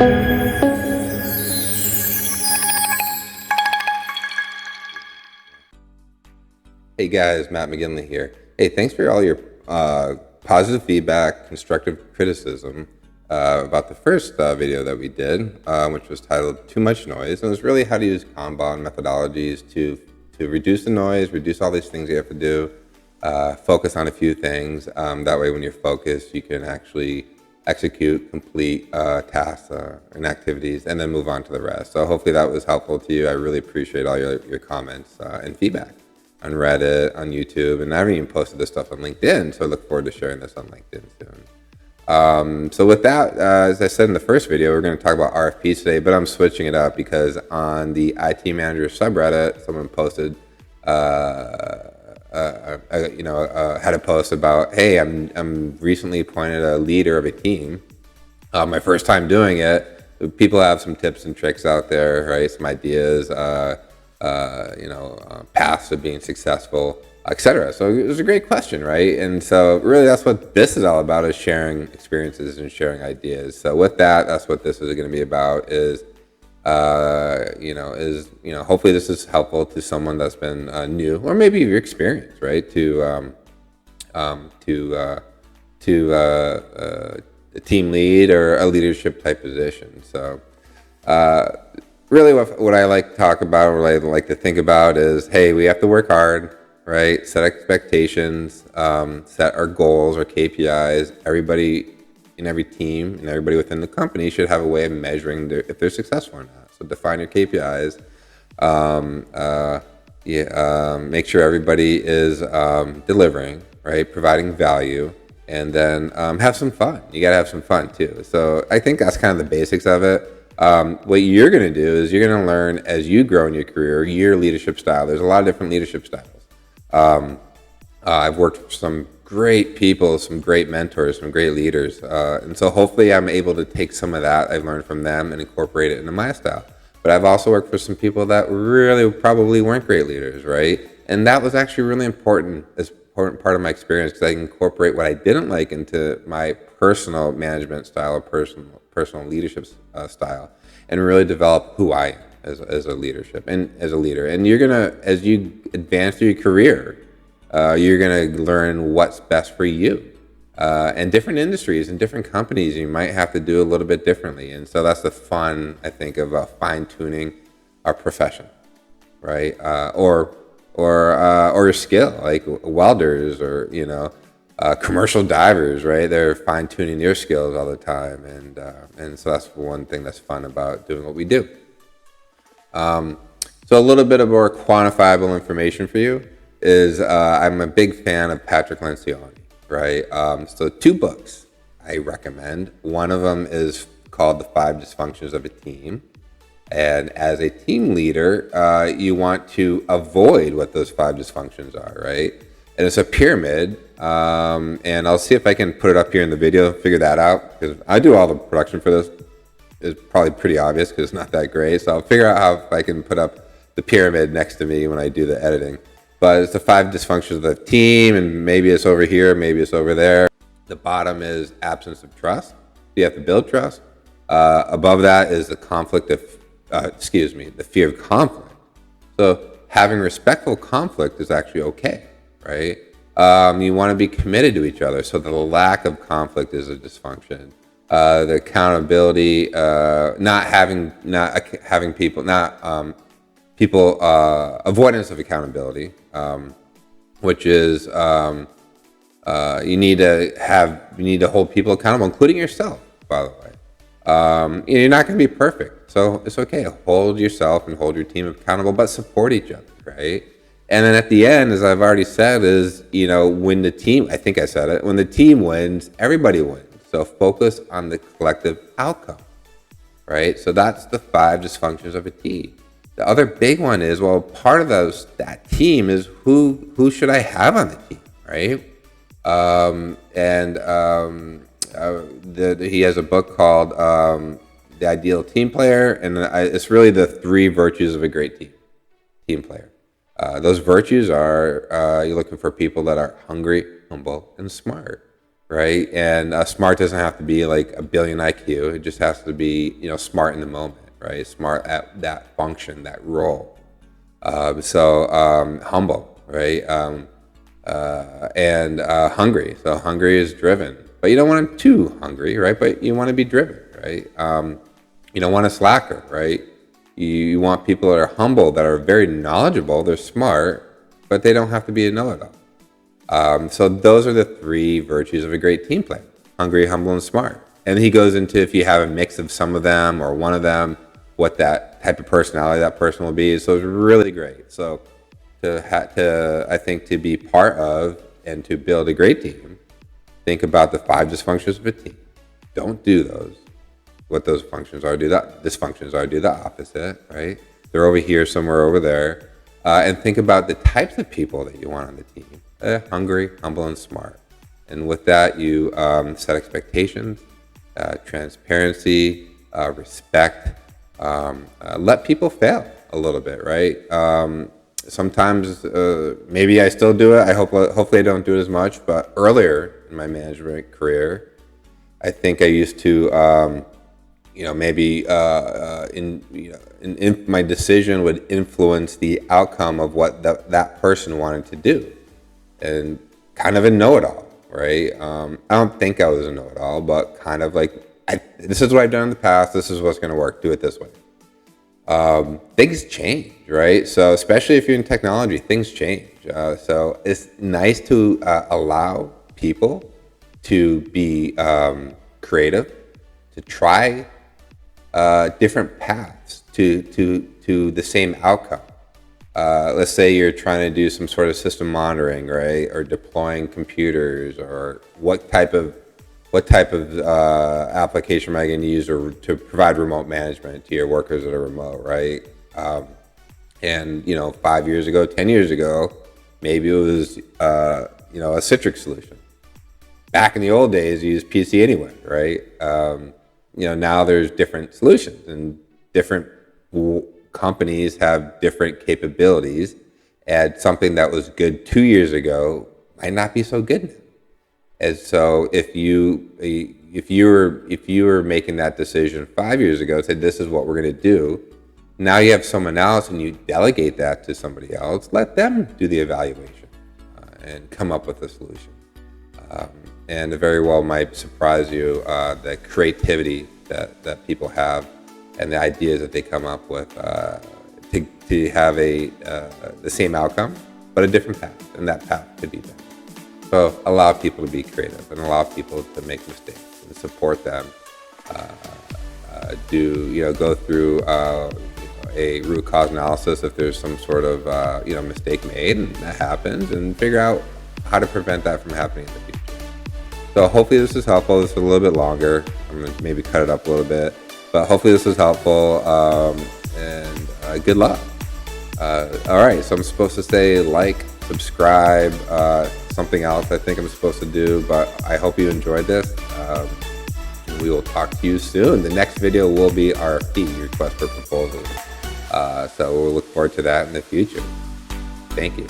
Hey guys, Matt McGinley here. Hey, thanks for all your positive feedback, constructive criticism about the first video that we did, which was titled Too Much Noise. And it was really how to use Kanban methodologies to reduce the noise, reduce all these things you have to do, focus on a few things. That way when you're focused, you can actually execute, complete tasks and activities, and then move on to the rest. So hopefully that was helpful to you. I really appreciate all your comments and feedback on Reddit, on YouTube, and I haven't even posted this stuff on LinkedIn, so I look forward to sharing this on LinkedIn soon. So with that, as I said in the first video, we're going to talk about RFPs today, but I'm switching it up because on the IT Manager subreddit, someone posted, had a post about, hey, I'm recently appointed a leader of a team. My first time doing it. People have some tips and tricks out there, right? Some ideas. Paths to being successful, etc. So it was a great question, right? And so really that's what this is all about, is sharing experiences and sharing ideas. So with that, that's what this is going to be about, is hopefully this is helpful to someone that's been new, or maybe your experience, right? To a team lead or a leadership type position. So really what I like to talk about, or what I like to think about is, hey, we have to work hard, right? Set expectations, set our goals, our KPIs. Everybody in every team and everybody within the company should have a way of measuring if they're successful or not. So define your KPIs. Make sure everybody is delivering, right? Providing value, and then have some fun. You got to have some fun too. So I think that's kind of the basics of it. What you're going to do is you're going to learn, as you grow in your career, your leadership style. There's a lot of different leadership styles. I've worked with some great people, some great mentors, some great leaders. And so hopefully I'm able to take some of that I've learned from them and incorporate it into my style. But I've also worked for some people that really probably weren't great leaders, right? And that was actually really important part of my experience, because I can incorporate what I didn't like into my personal management style, or personal leadership style, and really develop who I am as a leadership and as a leader. And you're gonna, as you advance through your career, you're gonna learn what's best for you. And different industries and different companies, you might have to do a little bit differently. And so that's the fun, I think, of fine tuning our profession, right? Or your skill, like welders, or commercial divers, right? They're fine tuning their skills all the time, and so that's one thing that's fun about doing what we do. So a little bit of more quantifiable information for you is I'm a big fan of Patrick Lencioni, right? So 2 books I recommend. One of them is called The 5 Dysfunctions of a Team. And as a team leader, you want to avoid what those 5 dysfunctions are, right? And it's a pyramid. And I'll see if I can put it up here in the video, figure that out, because I do all the production for this. It's probably pretty obvious because it's not that great. So I'll figure out how if I can put up the pyramid next to me when I do the editing. But it's the 5 dysfunctions of the team, and maybe it's over here, maybe it's over there. The bottom is absence of trust. You have to build trust. Above that is the the fear of conflict. So having respectful conflict is actually okay, right? You want to be committed to each other. So the lack of conflict is a dysfunction. The accountability, avoidance of accountability, which is you need to hold people accountable, including yourself, by the way. You're not going to be perfect, so it's okay. Hold yourself and hold your team accountable, but support each other, right? And then at the end, as I've already said, is when the team, I think I said it, when the team wins, everybody wins. So focus on the collective outcome, right? So that's the 5 dysfunctions of a team. The other big one is, well, part of that team is who should I have on the team, right? He has a book called The Ideal Team Player, and it's really the 3 virtues of a great team player. Those virtues are you're looking for people that are hungry, humble, and smart, right? And smart doesn't have to be like a billion IQ. It just has to be, smart in the moment, right? Smart at that function, that role. Humble, right? And hungry. So hungry is driven, but you don't want them too hungry, right? But you want to be driven, right? You don't want a slacker, right? You want people that are humble, that are very knowledgeable. They're smart, but they don't have to be a know-it-all. So those are the three virtues of a great team player: hungry, humble, and smart. And he goes into, if you have a mix of some of them or one of them, what that type of personality that person will be. So it's really great. So I think to be part of and to build a great team, think about the 5 dysfunctions of a team. Don't do those. What those functions are, do that. Dysfunctions are, do the opposite, right? They're over here, somewhere over there. And think about the types of people that you want on the team. Hungry, humble, and smart. And with that, you set expectations, transparency, respect. Let people fail a little bit, right? Sometimes maybe I still do it. Hopefully I don't do it as much. But earlier in my management career, I think I used to, my decision would influence the outcome of what that person wanted to do, and kind of a know-it-all, right? I don't think I was a know-it-all, but kind of like, this is what I've done in the past. This is what's going to work. Do it this way. Things change, right? So especially if you're in technology, things change. So it's nice to allow people to be creative, to try different paths to the same outcome. Let's say you're trying to do some sort of system monitoring, right, or deploying computers, or what type of application am I going to use to provide remote management to your workers that are remote, right? And 5 years ago, 10 years ago, maybe it was a Citrix solution. Back in the old days, you used PC anyway, right? Now there's different solutions, and different companies have different capabilities, and something that was good 2 years ago might not be so good now. And so if you were making that decision 5 years ago, said this is what we're going to do, now you have someone else and you delegate that to somebody else, let them do the evaluation and come up with a solution. And it very well might surprise you, the creativity that people have and the ideas that they come up with to have the same outcome, but a different path, and that path could be better. So allow people to be creative and allow people to make mistakes and support them. Go through a root cause analysis if there's some sort of mistake made, and that happens, and figure out how to prevent that from happening in the future. So hopefully this is helpful. This is a little bit longer. I'm gonna maybe cut it up a little bit, but hopefully this was helpful. And good luck. All right, so I'm supposed to say like, subscribe, something else I think I'm supposed to do, but I hope you enjoyed this. We will talk to you soon. The next video will be RFP, request for proposals. So we'll look forward to that in the future. Thank you.